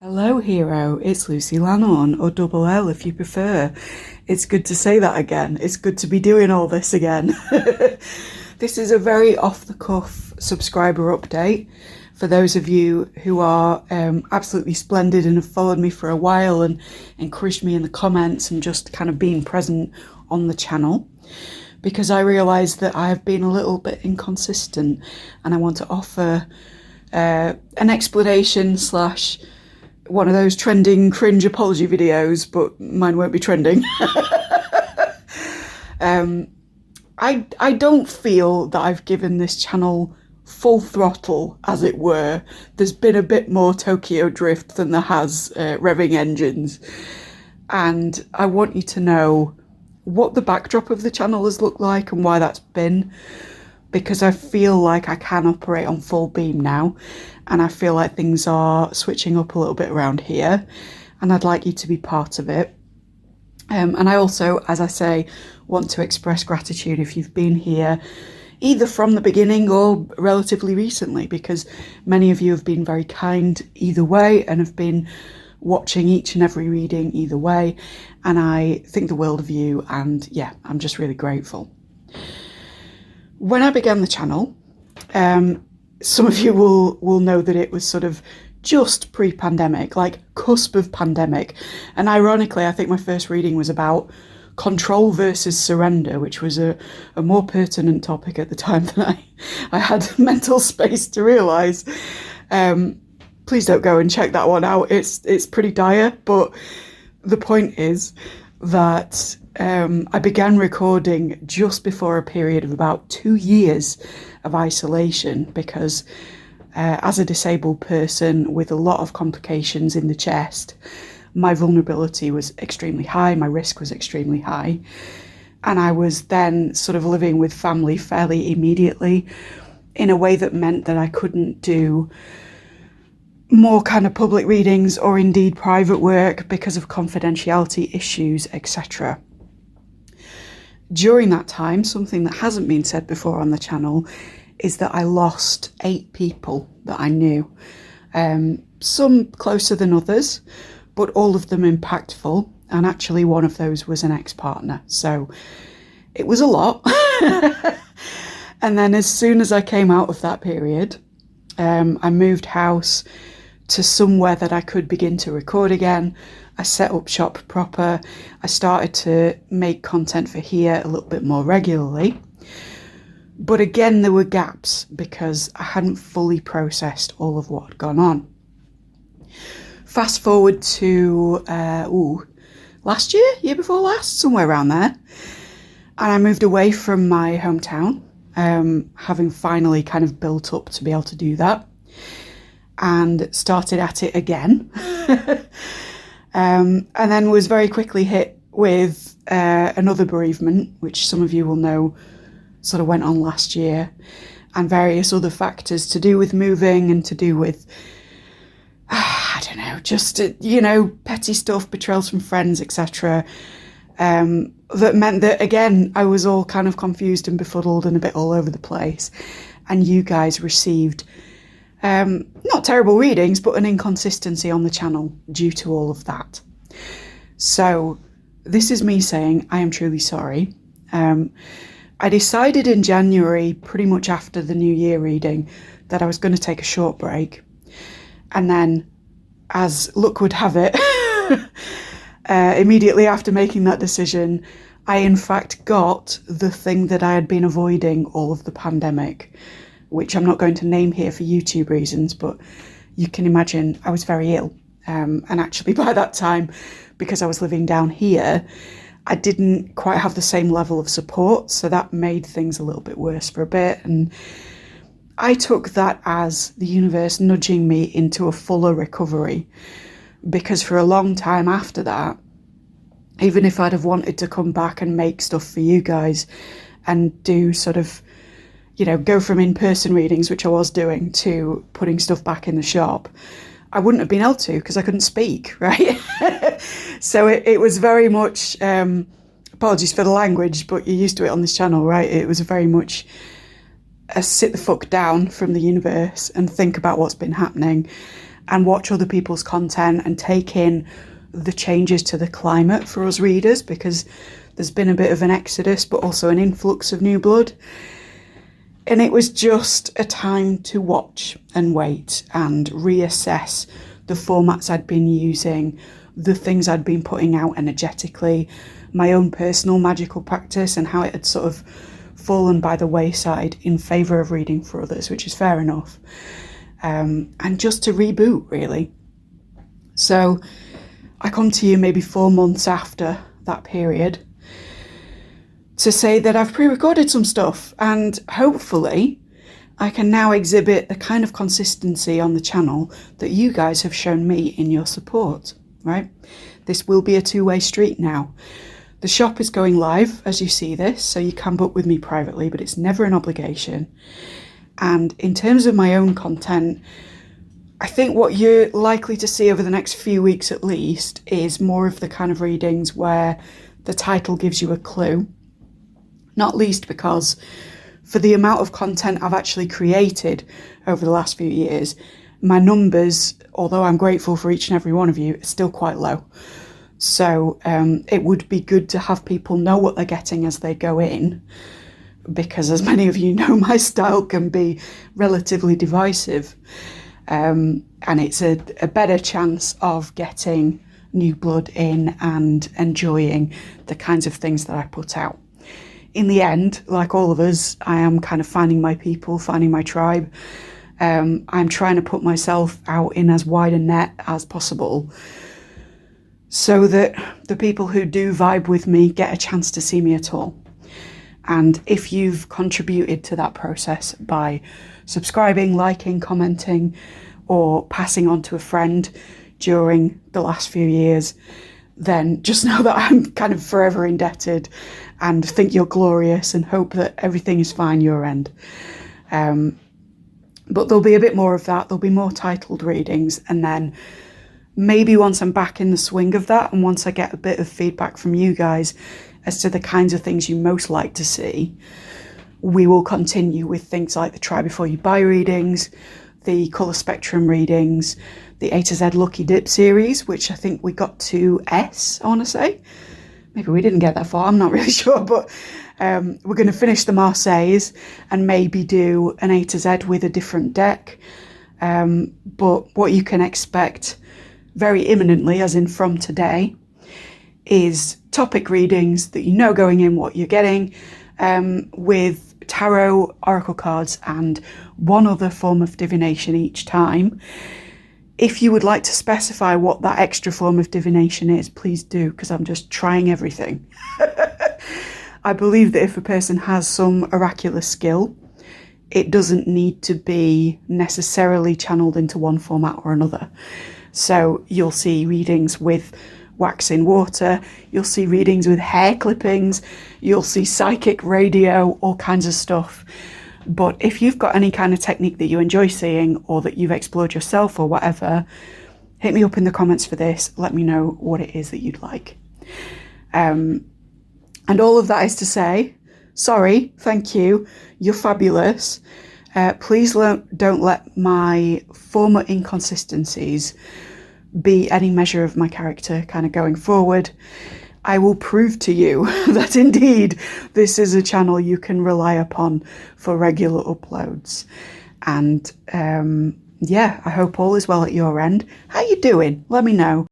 Hello, hero. It's Lucy Lannon, or Double L if you prefer. It's good to say that again. It's good to be doing all this again. This is a very off-the-cuff subscriber update for those of you who are absolutely splendid and have followed me for a while and encouraged me in the comments and just kind of being present on the channel. Because I realise that I have been a little bit inconsistent and I want to offer an explanation slash one of those trending cringe apology videos, but mine won't be trending. I don't feel that I've given this channel full throttle, as it were. There's been a bit more Tokyo Drift than there has revving engines. And I want you to know what the backdrop of the channel has looked like and why that's been, because I feel like I can operate on full beam now, and I feel like things are switching up a little bit around here, and I'd like you to be part of it. And I also, as I say, want to express gratitude if you've been here either from the beginning or relatively recently, because many of you have been very kind either way and have been watching each and every reading either way, and I think the world of you, and yeah, I'm just really grateful. When I began the channel, some of you will know that it was sort of just pre-pandemic, like cusp of pandemic. And ironically, I think my first reading was about control versus surrender, which was a more pertinent topic at the time than I had mental space to realise. Please don't go and check that one out. It's pretty dire, but the point is that I began recording just before a period of about 2 years of isolation, because as a disabled person with a lot of complications in the chest, my vulnerability was extremely high, my risk was extremely high, and I was then sort of living with family fairly immediately in a way that meant that I couldn't do more kind of public readings or indeed private work because of confidentiality issues, etc. During that time, something that hasn't been said before on the channel is that I lost 8 people that I knew. Some closer than others, but all of them impactful. And actually one of those was an ex-partner. So it was a lot. And then as soon as I came out of that period, I moved house to somewhere that I could begin to record again. I set up shop proper. I started to make content for here a little bit more regularly. But again, there were gaps because I hadn't fully processed all of what had gone on. Fast forward to last year before last, somewhere around there. And I moved away from my hometown, having finally kind of built up to be able to do that, and started at it again. And then was very quickly hit with another bereavement, which some of you will know sort of went on last year, and various other factors to do with moving and to do with, I don't know, just, petty stuff, betrayals from friends, etc. That meant that, again, I was all kind of confused and befuddled and a bit all over the place. And you guys received not terrible readings, but an inconsistency on the channel due to all of that. So this is me saying I am truly sorry. I decided in January, pretty much after the New Year reading, that I was going to take a short break. And then, as luck would have it, immediately after making that decision, I in fact got the thing that I had been avoiding all of the pandemic, which I'm not going to name here for YouTube reasons, but you can imagine I was very ill. And actually by that time, because I was living down here, I didn't quite have the same level of support, so that made things a little bit worse for a bit. And I took that as the universe nudging me into a fuller recovery, because for a long time after that, even if I'd have wanted to come back and make stuff for you guys and do sort of, go from in-person readings, which I was doing, to putting stuff back in the shop, I wouldn't have been able to because I couldn't speak, right? So it was very much, apologies for the language, but you're used to it on this channel, right? It was very much a sit the fuck down from the universe and think about what's been happening and watch other people's content and take in the changes to the climate for us readers, because there's been a bit of an exodus but also an influx of new blood. And it was just a time to watch and wait and reassess the formats I'd been using, the things I'd been putting out energetically, my own personal magical practice and how it had sort of fallen by the wayside in favour of reading for others, which is fair enough. And just to reboot, really. So I come to you maybe 4 months after that period to say that I've pre-recorded some stuff, and hopefully I can now exhibit the kind of consistency on the channel that you guys have shown me in your support, right? This will be a two-way street now. The shop is going live as you see this, so you can book with me privately, but it's never an obligation. And in terms of my own content, I think what you're likely to see over the next few weeks at least is more of the kind of readings where the title gives you a clue. Not least because for the amount of content I've actually created over the last few years, my numbers, although I'm grateful for each and every one of you, are still quite low. So it would be good to have people know what they're getting as they go in, because as many of you know, my style can be relatively divisive. And it's a better chance of getting new blood in and enjoying the kinds of things that I put out. In the end, like all of us, I am kind of finding my people, finding my tribe. I'm trying to put myself out in as wide a net as possible so that the people who do vibe with me get a chance to see me at all. And if you've contributed to that process by subscribing, liking, commenting, or passing on to a friend during the last few years, then just know that I'm kind of forever indebted and think you're glorious and hope that everything is fine your end. But there'll be a bit more of that. There'll be more titled readings, and then maybe once I'm back in the swing of that and once I get a bit of feedback from you guys as to the kinds of things you most like to see, we will continue with things like the Try Before You Buy readings, the Colour Spectrum readings, the A to Z Lucky Dip series, which I think we got to S, I want to say. Maybe we didn't get that far, I'm not really sure, but we're going to finish the Marseilles and maybe do an A to Z with a different deck. But what you can expect very imminently, as in from today, is topic readings that you know going in what you're getting, with tarot, oracle cards, and one other form of divination each time. If you would like to specify what that extra form of divination is, please do, because I'm just trying everything. I believe that if a person has some oracular skill, it doesn't need to be necessarily channeled into one format or another. So you'll see readings with wax in water, you'll see readings with hair clippings, you'll see psychic radio, all kinds of stuff. But if you've got any kind of technique that you enjoy seeing or that you've explored yourself or whatever, hit me up in the comments for this. Let me know what it is that you'd like. And all of that is to say, sorry, thank you, you're fabulous. Please don't let my former inconsistencies be any measure of my character kind of going forward. I will prove to you that indeed this is a channel you can rely upon for regular uploads. And yeah, I hope all is well at your end. How you doing? Let me know.